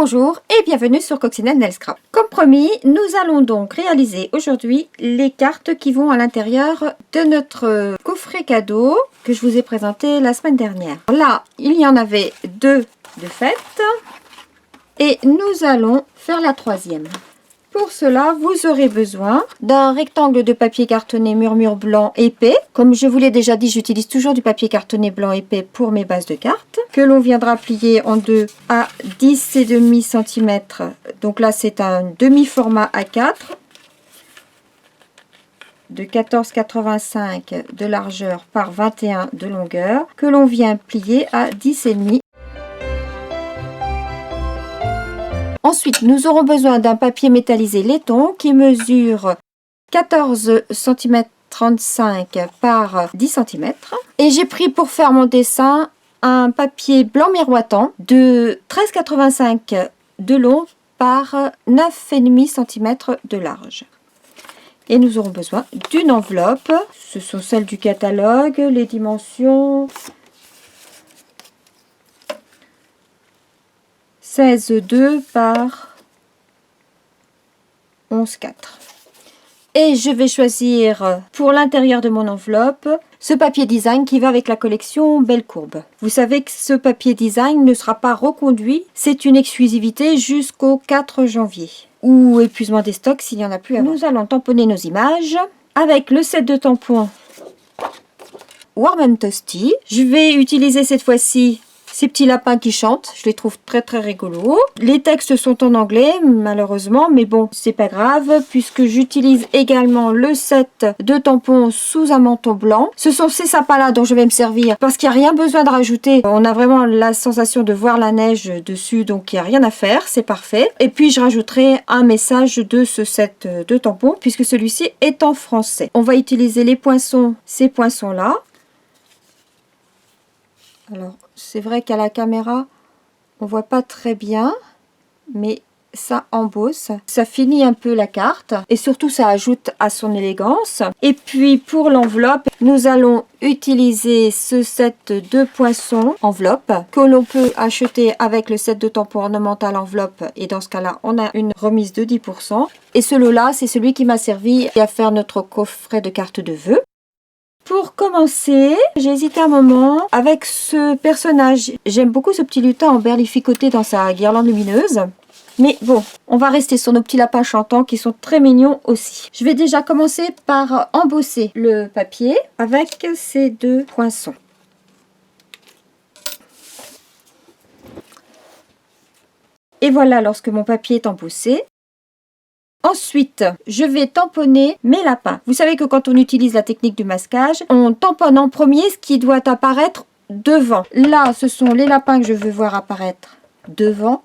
Bonjour et bienvenue sur Coccinelle Nail Scrap. Comme promis, nous allons donc réaliser aujourd'hui les cartes qui vont à l'intérieur de notre coffret cadeau que je vous ai présenté la semaine dernière. Là, il y en avait deux de fait et nous allons faire la troisième. Pour cela, vous aurez besoin d'un rectangle de papier cartonné murmure blanc épais. Comme je vous l'ai déjà dit, j'utilise toujours du papier cartonné blanc épais pour mes bases de cartes, que l'on viendra plier en deux à 10,5 cm. Donc là, c'est un demi-format A4 de 14,85 de largeur par 21 de longueur, que l'on vient plier à 10,5. Ensuite, nous aurons besoin d'un papier métallisé laiton qui mesure 14 cm 35 par 10 cm. Et j'ai pris pour faire mon dessin un papier blanc miroitant de 13,85 de long par 9,5 cm de large. Et nous aurons besoin d'une enveloppe. Ce sont celles du catalogue, les dimensions 16,2 par 11,4. Et je vais choisir pour l'intérieur de mon enveloppe ce papier design qui va avec la collection Belle Courbe. Vous savez que ce papier design ne sera pas reconduit. C'est une exclusivité jusqu'au 4 janvier. Ou épuisement des stocks s'il n'y en a plus avant. Nous allons tamponner nos images avec le set de tampons Warm & Toasty. Je vais utiliser cette fois-ci ces petits lapins qui chantent, je les trouve très rigolos. Les textes sont en anglais malheureusement, mais bon, c'est pas grave puisque j'utilise également le set de tampons sous un manteau blanc. Ce sont ces sapins là dont je vais me servir parce qu'il n'y a rien besoin de rajouter. On a vraiment la sensation de voir la neige dessus, donc il n'y a rien à faire, c'est parfait. Et puis je rajouterai un message de ce set de tampons puisque celui-ci est en français. On va utiliser les poinçons, ces poinçons là. Alors, c'est vrai qu'à la caméra, on voit pas très bien, mais ça embosse. Ça finit un peu la carte et surtout, ça ajoute à son élégance. Et puis, pour l'enveloppe, nous allons utiliser ce set de poinçons enveloppe que l'on peut acheter avec le set de tampons ornemental enveloppe. Et dans ce cas-là, on a une remise de 10%. Et celui-là, c'est celui qui m'a servi à faire notre coffret de cartes de vœux. Pour commencer, j'ai hésité un moment avec ce personnage. J'aime beaucoup ce petit lutin en berlificoté dans sa guirlande lumineuse. Mais bon, on va rester sur nos petits lapins chantants qui sont très mignons aussi. Je vais déjà commencer par embosser le papier avec ces deux poinçons. Et voilà lorsque mon papier est embossé. Ensuite, je vais tamponner mes lapins. Vous savez que quand on utilise la technique du masquage, on tamponne en premier ce qui doit apparaître devant. Là, ce sont les lapins que je veux voir apparaître devant.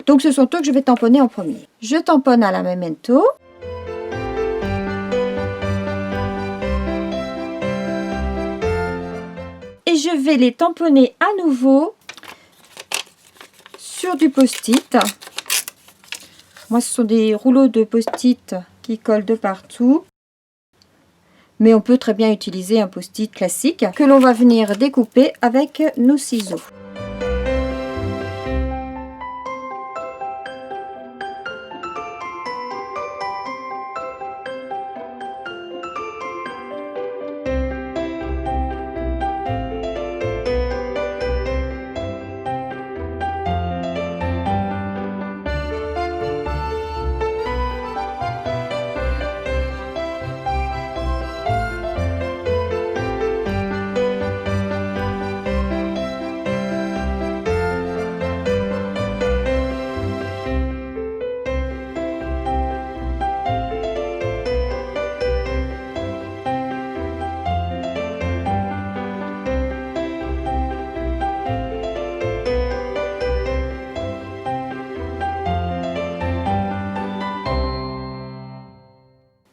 Donc, ce sont eux que je vais tamponner en premier. Je tamponne à la memento. Et je vais les tamponner à nouveau sur du post-it. Moi, ce sont des rouleaux de post-it qui collent de partout. Mais on peut très bien utiliser un post-it classique que l'on va venir découper avec nos ciseaux.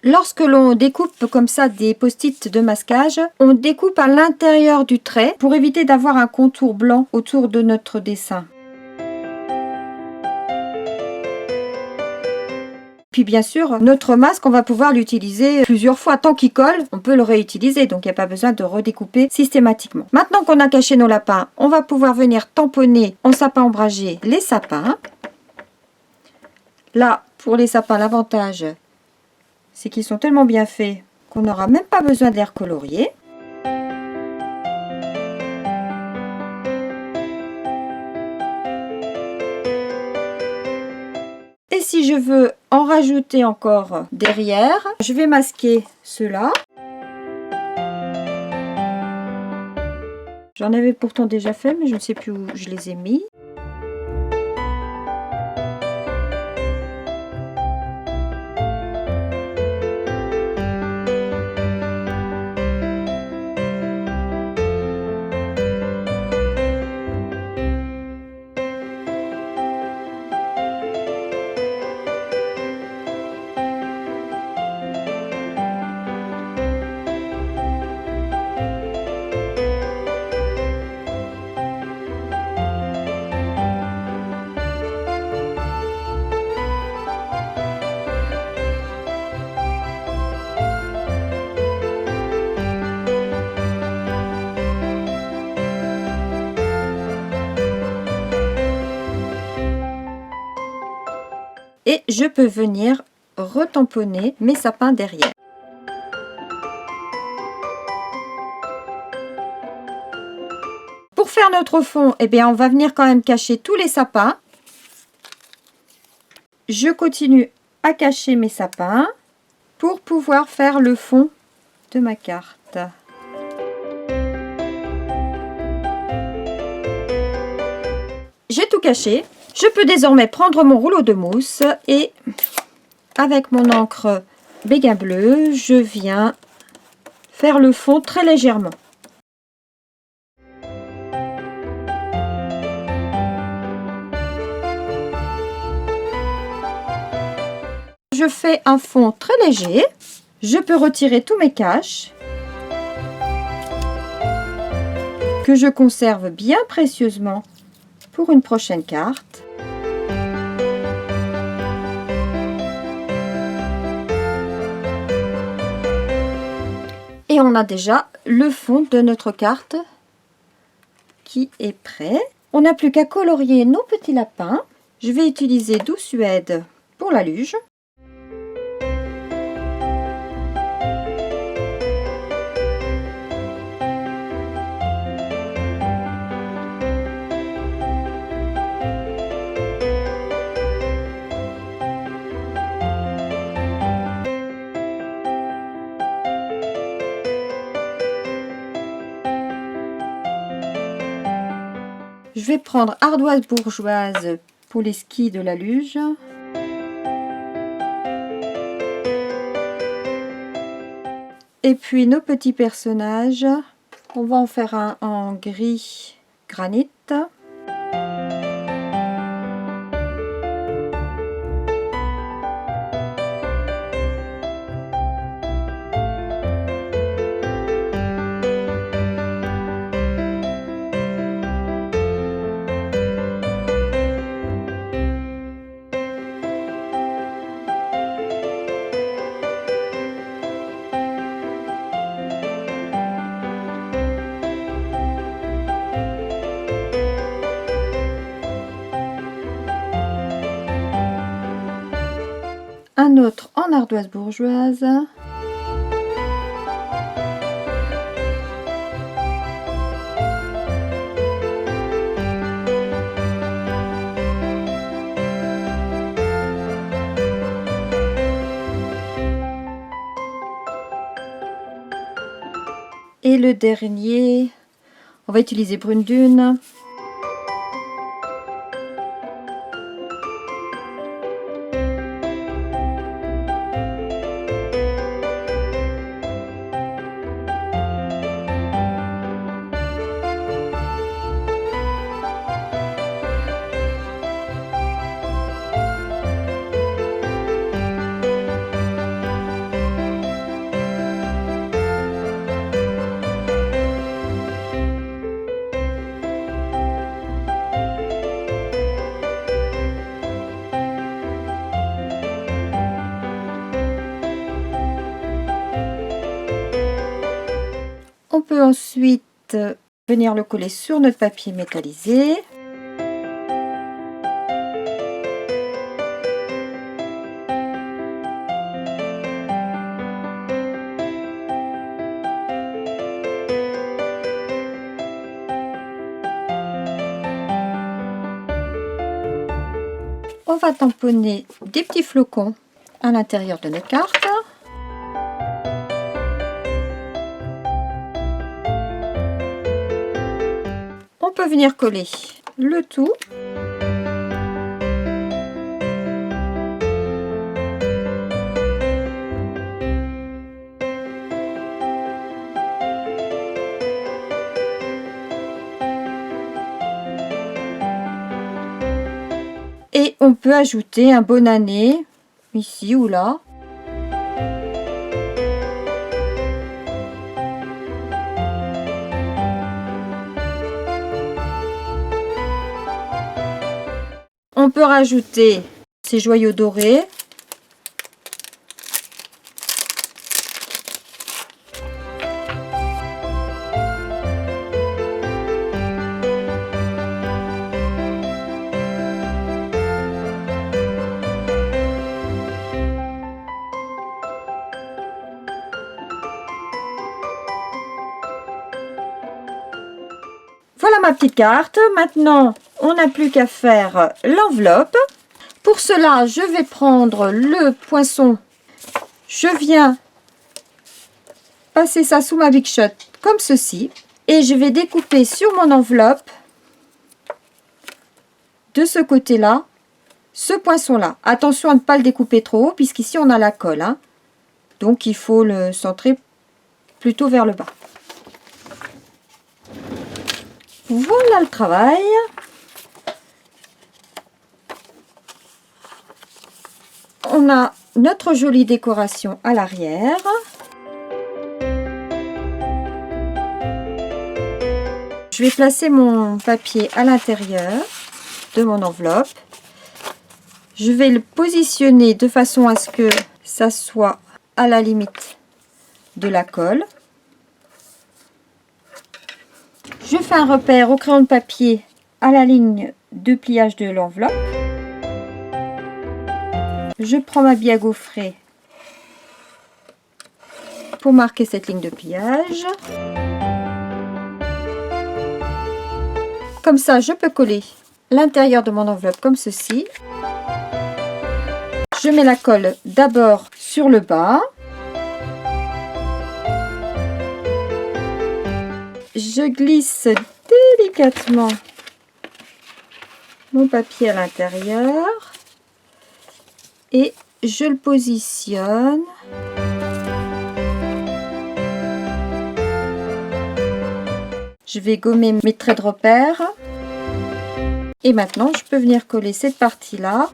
Lorsque l'on découpe comme ça des post-it de masquage, on découpe à l'intérieur du trait pour éviter d'avoir un contour blanc autour de notre dessin. Puis bien sûr, notre masque, on va pouvoir l'utiliser plusieurs fois. Tant qu'il colle, on peut le réutiliser. Donc il n'y a pas besoin de redécouper systématiquement. Maintenant qu'on a caché nos lapins, on va pouvoir venir tamponner en sapin ombragé les sapins. Là, pour les sapins, l'avantage, c'est qu'ils sont tellement bien faits qu'on n'aura même pas besoin de les recolorier. Et si je veux en rajouter encore derrière, je vais masquer ceux-là. J'en avais pourtant déjà fait, mais je ne sais plus où je les ai mis. Et je peux venir retamponner mes sapins derrière. Pour faire notre fond, eh bien, on va venir quand même cacher tous les sapins. Je continue à cacher mes sapins pour pouvoir faire le fond de ma carte. J'ai tout caché. Je peux désormais prendre mon rouleau de mousse et avec mon encre béguin bleu, je viens faire le fond très légèrement. Je fais un fond très léger. Je peux retirer tous mes caches que je conserve bien précieusement pour une prochaine carte. Et on a déjà le fond de notre carte qui est prêt. On n'a plus qu'à colorier nos petits lapins. Je vais utiliser Doux Suède pour la luge. Je vais prendre ardoise bourgeoise pour les skis de la luge. Et puis nos petits personnages, on va en faire un en gris granit. Un autre en ardoise bourgeoise. Et le dernier, on va utiliser Brune Dune. On peut ensuite venir le coller sur notre papier métallisé. On va tamponner des petits flocons à l'intérieur de notre carte. On peut venir coller le tout. Et on peut ajouter un bonne année ici ou là. On peut rajouter ces joyaux dorés. Voilà ma petite carte. Maintenant, on n'a plus qu'à faire l'enveloppe. Pour cela, je vais prendre le poinçon. Je viens passer ça sous ma Big Shot comme ceci. Et je vais découper sur mon enveloppe, de ce côté-là, ce poinçon-là. Attention à ne pas le découper trop haut, puisqu'ici on a la colle, hein. Donc il faut le centrer plutôt vers le bas. Voilà le travail. On a notre jolie décoration à l'arrière. Je vais placer mon papier à l'intérieur de mon enveloppe. Je vais le positionner de façon à ce que ça soit à la limite de la colle. Je fais un repère au crayon de papier à la ligne de pliage de l'enveloppe. Je prends ma bille à gaufrer pour marquer cette ligne de pliage. Comme ça, je peux coller l'intérieur de mon enveloppe comme ceci. Je mets la colle d'abord sur le bas. Je glisse délicatement mon papier à l'intérieur et je le positionne. Je vais gommer mes traits de repère. Et maintenant, je peux venir coller cette partie-là.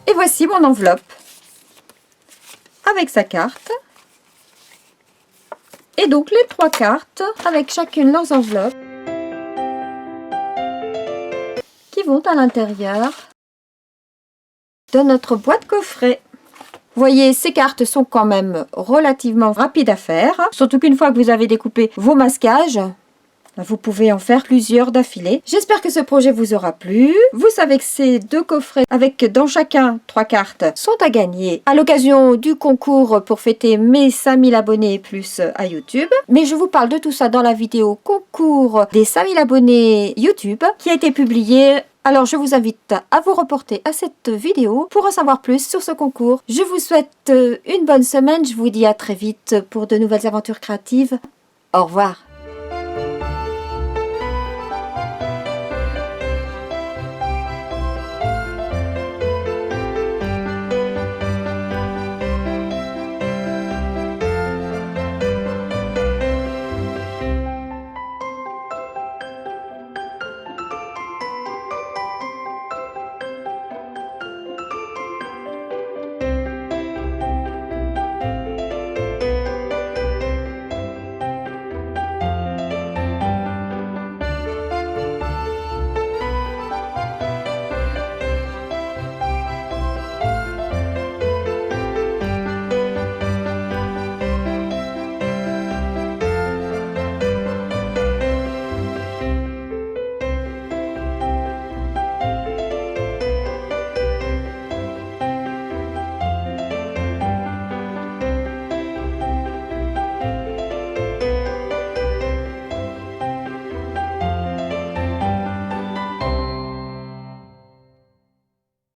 Et voici mon enveloppe avec sa carte. Et donc les 3 cartes avec chacune leurs enveloppes qui vont à l'intérieur de notre boîte coffret. Vous voyez, ces cartes sont quand même relativement rapides à faire. Surtout qu'une fois que vous avez découpé vos masquages, vous pouvez en faire plusieurs d'affilée. J'espère que ce projet vous aura plu. Vous savez que ces 2 coffrets avec dans chacun 3 cartes sont à gagner à l'occasion du concours pour fêter mes 5000 abonnés et plus à YouTube. Mais je vous parle de tout ça dans la vidéo concours des 5000 abonnés YouTube qui a été publiée. Alors je vous invite à vous reporter à cette vidéo pour en savoir plus sur ce concours. Je vous souhaite une bonne semaine. Je vous dis à très vite pour de nouvelles aventures créatives. Au revoir.